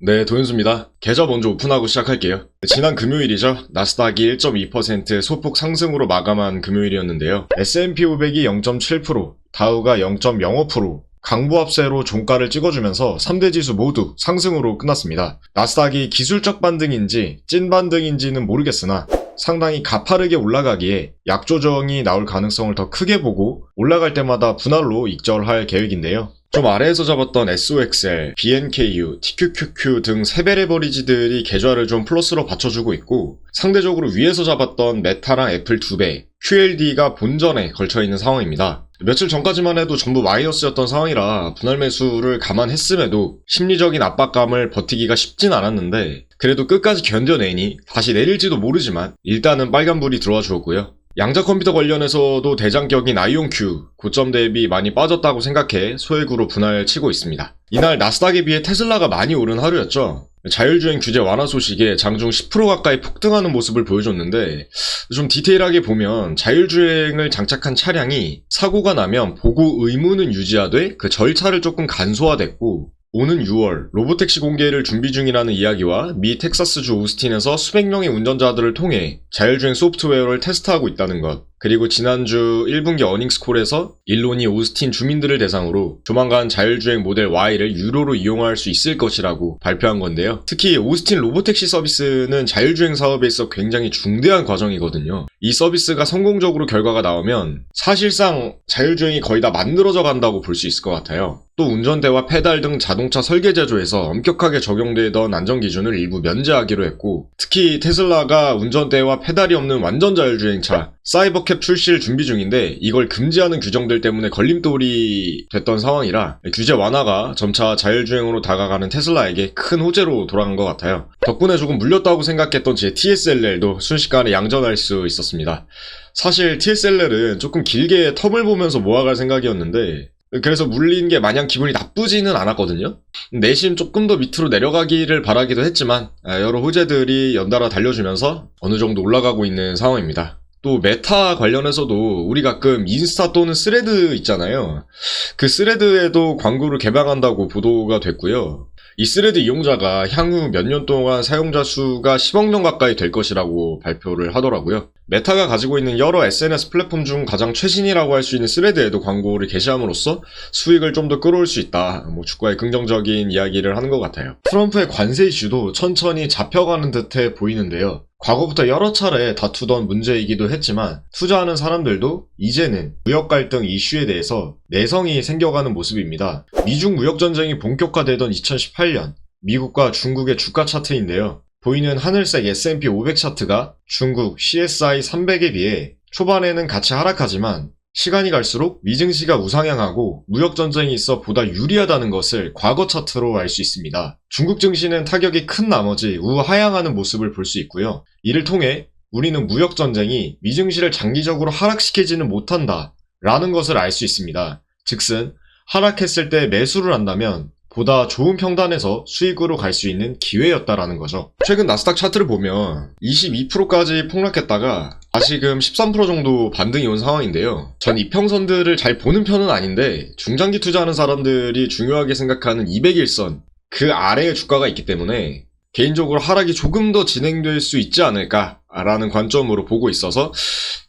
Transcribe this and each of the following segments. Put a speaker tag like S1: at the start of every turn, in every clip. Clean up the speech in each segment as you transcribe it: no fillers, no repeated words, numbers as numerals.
S1: 네, 도윤수입니다. 계좌 먼저 오픈하고 시작할게요. 지난 금요일이죠. 나스닥이 1.2% 소폭 상승으로 마감한 금요일이었는데요. S&P 500이 0.7%, 다우가 0.05%, 강보합세로 종가를 찍어주면서 3대 지수 모두 상승으로 끝났습니다. 나스닥이 기술적 반등인지 찐 반등인지는 모르겠으나 상당히 가파르게 올라가기에 약조정이 나올 가능성을 더 크게 보고 올라갈 때마다 분할로 익절할 계획인데요. 좀 아래에서 잡았던 SOXL, BNKU, TQQQ 등 세배레버리지들이 계좌를 좀 플러스로 받쳐주고 있고 상대적으로 위에서 잡았던 메타랑 애플 2배, QLD가 본전에 걸쳐있는 상황입니다. 며칠 전까지만 해도 전부 마이너스였던 상황이라 분할 매수를 감안했음에도 심리적인 압박감을 버티기가 쉽진 않았는데 그래도 끝까지 견뎌내니 다시 내릴지도 모르지만 일단은 빨간불이 들어와 주었고요. 양자 컴퓨터 관련해서도 대장격인 아이온Q 고점 대비 많이 빠졌다고 생각해 소액으로 분할 치고 있습니다. 이날 나스닥에 비해 테슬라가 많이 오른 하루였죠. 자율주행 규제 완화 소식에 장중 10% 가까이 폭등하는 모습을 보여줬는데 좀 디테일하게 보면 자율주행을 장착한 차량이 사고가 나면 보고 의무는 유지하되 그 절차를 조금 간소화됐고 오는 6월 로보택시 공개를 준비 중이라는 이야기와 미 텍사스주 오스틴에서 수백 명의 운전자들을 통해 자율주행 소프트웨어를 테스트하고 있다는 것, 그리고 지난주 1분기 어닝스콜에서 일론이 오스틴 주민들을 대상으로 조만간 자율주행 모델 Y를 유료로 이용할 수 있을 것이라고 발표한 건데요. 특히 오스틴 로보택시 서비스는 자율주행 사업에 있어 굉장히 중대한 과정이거든요. 이 서비스가 성공적으로 결과가 나오면 사실상 자율주행이 거의 다 만들어져 간다고 볼 수 있을 것 같아요. 또 운전대와 페달 등 자동차 설계 제조에서 엄격하게 적용되던 안전기준을 일부 면제하기로 했고 특히 테슬라가 운전대와 페달이 없는 완전 자율주행차 사이버캡 출시를 준비 중인데 이걸 금지하는 규정들 때문에 걸림돌이 됐던 상황이라 규제 완화가 점차 자율주행으로 다가가는 테슬라에게 큰 호재로 돌아간 것 같아요. 덕분에 조금 물렸다고 생각했던 제 TSLL도 순식간에 양전할 수 있었습니다. 사실 TSLL은 조금 길게 텀을 보면서 모아갈 생각이었는데 그래서 물린 게 마냥 기분이 나쁘지는 않았거든요. 내심 조금 더 밑으로 내려가기를 바라기도 했지만 여러 호재들이 연달아 달려주면서 어느 정도 올라가고 있는 상황입니다. 또 메타 관련해서도 우리 가끔 인스타 또는 스레드 있잖아요. 그 스레드에도 광고를 개방한다고 보도가 됐고요. 이 스레드 이용자가 향후 몇 년 동안 사용자 수가 10억 명 가까이 될 것이라고 발표를 하더라고요. 메타가 가지고 있는 여러 SNS 플랫폼 중 가장 최신이라고 할 수 있는 스레드에도 광고를 게시함으로써 수익을 좀 더 끌어올 수 있다. 주가에 긍정적인 이야기를 하는 것 같아요. 트럼프의 관세 이슈도 천천히 잡혀가는 듯해 보이는데요. 과거부터 여러 차례 다투던 문제이기도 했지만 투자하는 사람들도 이제는 무역 갈등 이슈에 대해서 내성이 생겨가는 모습입니다. 미중 무역전쟁이 본격화되던 2018년 미국과 중국의 주가 차트인데요. 보이는 하늘색 S&P 500 차트가 중국 CSI 300에 비해 초반에는 같이 하락하지만 시간이 갈수록 미증시가 우상향하고 무역전쟁이 있어 보다 유리하다는 것을 과거 차트로 알 수 있습니다. 중국 증시는 타격이 큰 나머지 우하향하는 모습을 볼 수 있고요. 이를 통해 우리는 무역전쟁이 미증시를 장기적으로 하락시키지는 못한다 라는 것을 알 수 있습니다. 즉슨 하락했을 때 매수를 한다면 보다 좋은 평단에서 수익으로 갈 수 있는 기회였다라는 거죠. 최근 나스닥 차트를 보면 22%까지 폭락했다가 다시금 13% 정도 반등이 온 상황인데요. 전 이평선들을 잘 보는 편은 아닌데 중장기 투자하는 사람들이 중요하게 생각하는 200일선 그 아래의 주가가 있기 때문에 개인적으로 하락이 조금 더 진행될 수 있지 않을까라는 관점으로 보고 있어서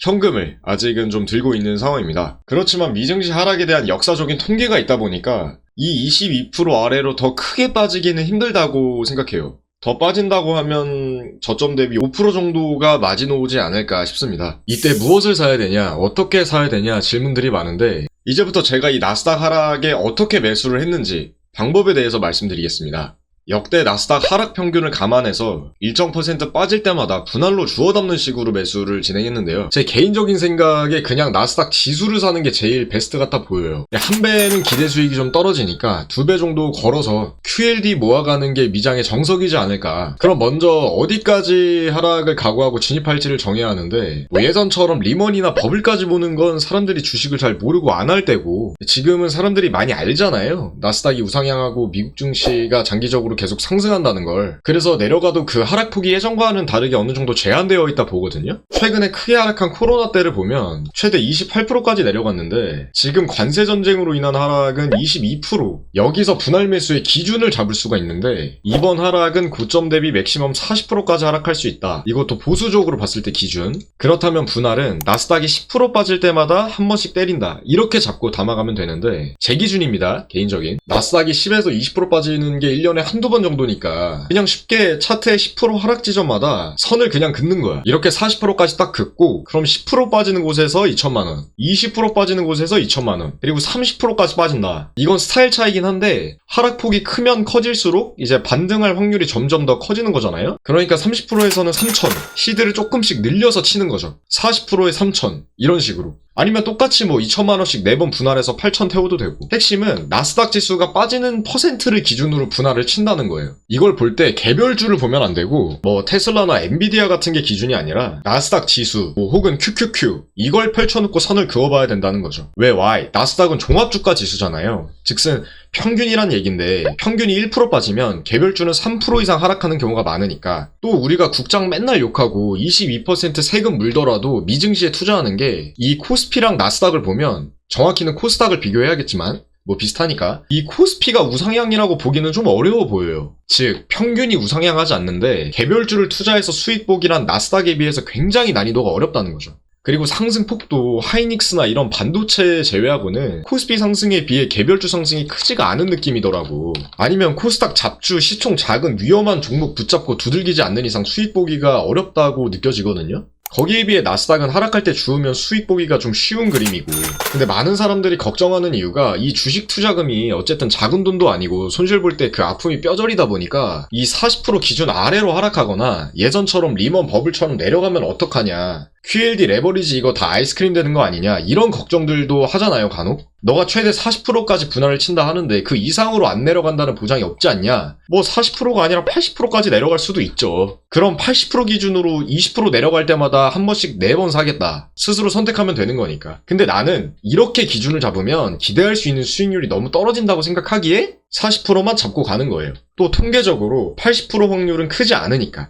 S1: 현금을 아직은 좀 들고 있는 상황입니다. 그렇지만 미증시 하락에 대한 역사적인 통계가 있다 보니까 이 22% 아래로 더 크게 빠지기는 힘들다고 생각해요. 더 빠진다고 하면 저점 대비 5% 정도가 마진 오지 않을까 싶습니다. 이때 무엇을 사야 되냐, 어떻게 사야 되냐 질문들이 많은데 이제부터 제가 이 나스닥 하락에 어떻게 매수를 했는지 방법에 대해서 말씀드리겠습니다. 역대 나스닥 하락 평균을 감안해서 일정 % 빠질 때마다 분할로 주워 담는 식으로 매수를 진행했는데요. 제 개인적인 생각에 그냥 나스닥 지수를 사는 게 제일 베스트 같아 보여요. 한 배는 기대 수익이 좀 떨어지니까 2배 정도 걸어서 QLD 모아가는 게 미장의 정석이지 않을까. 그럼 먼저 어디까지 하락을 각오하고 진입할지를 정해야 하는데 예전처럼 리먼이나 버블까지 보는 건 사람들이 주식을 잘 모르고 안 할 때고 지금은 사람들이 많이 알잖아요. 나스닥이 우상향하고 미국 증시가 장기적으로 지속적으로 계속 상승한다는 걸. 그래서 내려가도 그 하락폭이 예전과는 다르게 어느 정도 제한되어 있다 보거든요. 최근에 크게 하락한 코로나 때를 보면 최대 28%까지 내려갔는데 지금 관세 전쟁으로 인한 하락은 22%. 여기서 분할 매수의 기준을 잡을 수가 있는데 이번 하락은 고점 대비 맥시멈 40%까지 하락할 수 있다. 이것도 보수적으로 봤을 때 기준. 그렇다면 분할은 나스닥이 10% 빠질 때마다 한 번씩 때린다. 이렇게 잡고 담아가면 되는데 제 기준입니다. 개인적인. 나스닥이 10에서 20% 빠지는 게 1년에 한두 번 정도니까 그냥 쉽게 차트의 10% 하락 지점마다 선을 그냥 긋는 거야. 이렇게 40%까지 딱 긋고 그럼 10% 빠지는 곳에서 2천만원, 20% 빠지는 곳에서 2천만원, 그리고 30%까지 빠진다. 이건 스타일 차이긴 한데 하락폭이 크면 커질수록 이제 반등할 확률이 점점 더 커지는 거잖아요. 그러니까 30%에서는 3천, 시드를 조금씩 늘려서 치는 거죠. 40%에 3천, 이런 식으로. 아니면 똑같이 뭐 2천만원씩 4번 분할해서 8천 태워도 되고. 핵심은 나스닥 지수가 빠지는 퍼센트를 기준으로 분할을 친다는 거예요. 이걸 볼 때 개별주를 보면 안 되고 뭐 테슬라나 엔비디아 같은 게 기준이 아니라 나스닥 지수 뭐 혹은 QQQ 이걸 펼쳐놓고 선을 그어봐야 된다는 거죠. 왜 Y? 나스닥은 종합주가 지수잖아요. 즉슨 평균이란 얘긴데 평균이 1% 빠지면 개별주는 3% 이상 하락하는 경우가 많으니까 또 우리가 국장 맨날 욕하고 22% 세금 물더라도 미증시에 투자하는 게 이 코스피랑 나스닥을 보면 정확히는 코스닥을 비교해야겠지만 뭐 비슷하니까 이 코스피가 우상향이라고 보기는 좀 어려워 보여요. 즉 평균이 우상향하지 않는데 개별주를 투자해서 수익 보기란 나스닥에 비해서 굉장히 난이도가 어렵다는 거죠. 그리고 상승폭도 하이닉스나 이런 반도체 제외하고는 코스피 상승에 비해 개별주 상승이 크지가 않은 느낌이더라고. 아니면 코스닥 잡주 시총 작은 위험한 종목 붙잡고 두들기지 않는 이상 수익 보기가 어렵다고 느껴지거든요. 거기에 비해 나스닥은 하락할 때 주우면 수익 보기가 좀 쉬운 그림이고. 근데 많은 사람들이 걱정하는 이유가 이 주식 투자금이 어쨌든 작은 돈도 아니고 손실 볼 때 그 아픔이 뼈저리다 보니까 이 40% 기준 아래로 하락하거나 예전처럼 리먼 버블처럼 내려가면 어떡하냐, QLD 레버리지 이거 다 아이스크림 되는 거 아니냐, 이런 걱정들도 하잖아요 간혹. 너가 최대 40%까지 분할을 친다 하는데 그 이상으로 안 내려간다는 보장이 없지 않냐. 뭐 40%가 아니라 80%까지 내려갈 수도 있죠. 그럼 80% 기준으로 20% 내려갈 때마다 한 번씩 4번 사겠다. 스스로 선택하면 되는 거니까. 근데 나는 이렇게 기준을 잡으면 기대할 수 있는 수익률이 너무 떨어진다고 생각하기에 40%만 잡고 가는 거예요. 또 통계적으로 80% 확률은 크지 않으니까.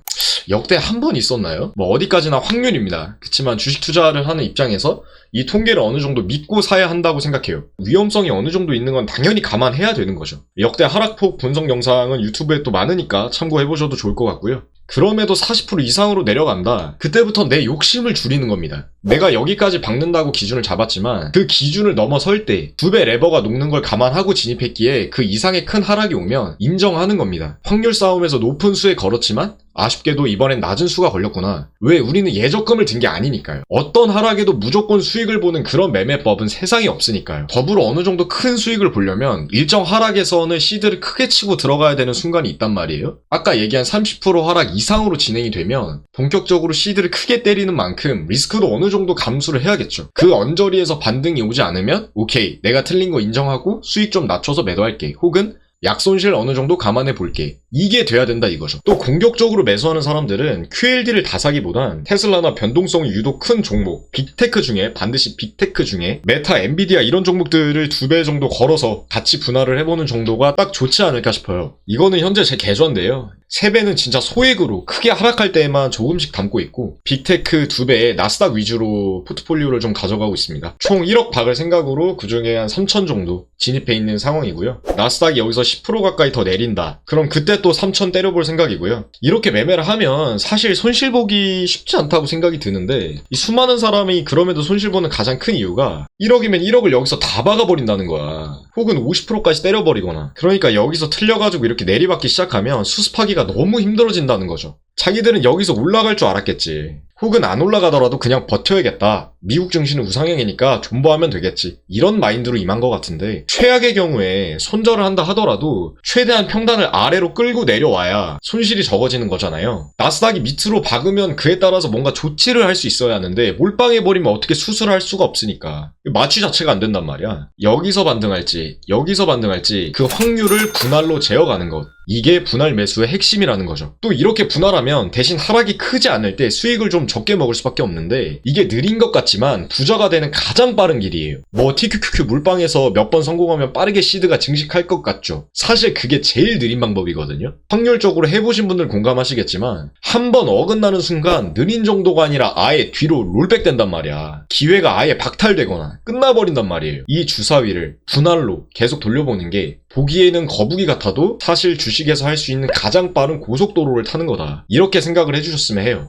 S1: 역대 한 번 있었나요? 뭐 어디까지나 확률입니다. 그치만 주식 투자를 하는 입장에서 이 통계를 어느 정도 믿고 사야 한다고 생각해요. 위험성이 어느 정도 있는 건 당연히 감안해야 되는 거죠. 역대 하락폭 분석 영상은 유튜브에 또 많으니까 참고해보셔도 좋을 것 같고요. 그럼에도 40% 이상으로 내려간다. 그때부터 내 욕심을 줄이는 겁니다. 내가 여기까지 박는다고 기준을 잡았지만 그 기준을 넘어설 때 2배 레버가 녹는 걸 감안하고 진입했기에 그 이상의 큰 하락이 오면 인정하는 겁니다. 확률 싸움에서 높은 수에 걸었지만 아쉽게도 이번엔 낮은 수가 걸렸구나. 왜? 우리는 예적금을 든 게 아니니까요. 어떤 하락에도 무조건 수익을 보는 그런 매매법은 세상에 없으니까요. 더불어 어느 정도 큰 수익을 보려면 일정 하락에서는 시드를 크게 치고 들어가야 되는 순간이 있단 말이에요. 아까 얘기한 30% 하락 이상으로 진행이 되면 본격적으로 시드를 크게 때리는 만큼 리스크도 어느 정도 감수를 해야겠죠. 그 언저리에서 반등이 오지 않으면 오케이, 내가 틀린 거 인정하고 수익 좀 낮춰서 매도할게. 혹은 약손실 어느 정도 감안해 볼게. 이게 돼야 된다 이거죠. 또 공격적으로 매수하는 사람들은 QLD를 다 사기보단 테슬라나 변동성이 유독 큰 종목, 빅테크 중에, 반드시 빅테크 중에 메타, 엔비디아 이런 종목들을 2배 정도 걸어서 같이 분할을 해보는 정도가 딱 좋지 않을까 싶어요. 이거는 현재 제 계좌인데요. 3배는 진짜 소액으로 크게 하락할 때에만 조금씩 담고 있고 빅테크 2배에 나스닥 위주로 포트폴리오를 좀 가져가고 있습니다. 총 1억 박을 생각으로 그중에 한 3천 정도 진입해 있는 상황이고요. 나스닥이 여기서 10% 가까이 더 내린다. 그럼 그때 또 3천 때려볼 생각이고요. 이렇게 매매를 하면 사실 손실 보기 쉽지 않다고 생각이 드는데 이 수많은 사람이 그럼에도 손실 보는 가장 큰 이유가 1억이면 1억을 여기서 다 박아버린다는 거야. 혹은 50%까지 때려버리거나. 그러니까 여기서 틀려가지고 이렇게 내리받기 시작하면 수습하기가 너무 힘들어진다는 거죠. 자기들은 여기서 올라갈 줄 알았겠지. 혹은 안 올라가더라도 그냥 버텨야겠다. 미국 증시는 우상향이니까 존버하면 되겠지. 이런 마인드로 임한 것 같은데 최악의 경우에 손절을 한다 하더라도 최대한 평단을 아래로 끌고 내려와야 손실이 적어지는 거잖아요. 나스닥이 밑으로 박으면 그에 따라서 뭔가 조치를 할 수 있어야 하는데 몰빵해버리면 어떻게 수술을 할 수가 없으니까 마취 자체가 안 된단 말이야. 여기서 반등할지 여기서 반등할지 그 확률을 분할로 재어가는 것. 이게 분할 매수의 핵심이라는 거죠. 또 이렇게 분할하면 대신 하락이 크지 않을 때 수익을 좀 적게 먹을 수밖에 없는데 이게 느린 것 같지 같지만 부자가 되는 가장 빠른 길이에요. 뭐 TQQQ 물방에서 몇 번 성공하면 빠르게 시드가 증식할 것 같죠. 사실 그게 제일 느린 방법이거든요. 확률적으로 해보신 분들 공감하시겠지만 한 번 어긋나는 순간 느린 정도가 아니라 아예 뒤로 롤백 된단 말이야. 기회가 아예 박탈되거나 끝나버린단 말이에요. 이 주사위를 분할로 계속 돌려보는 게 보기에는 거북이 같아도 사실 주식에서 할 수 있는 가장 빠른 고속도로를 타는 거다. 이렇게 생각을 해주셨으면 해요.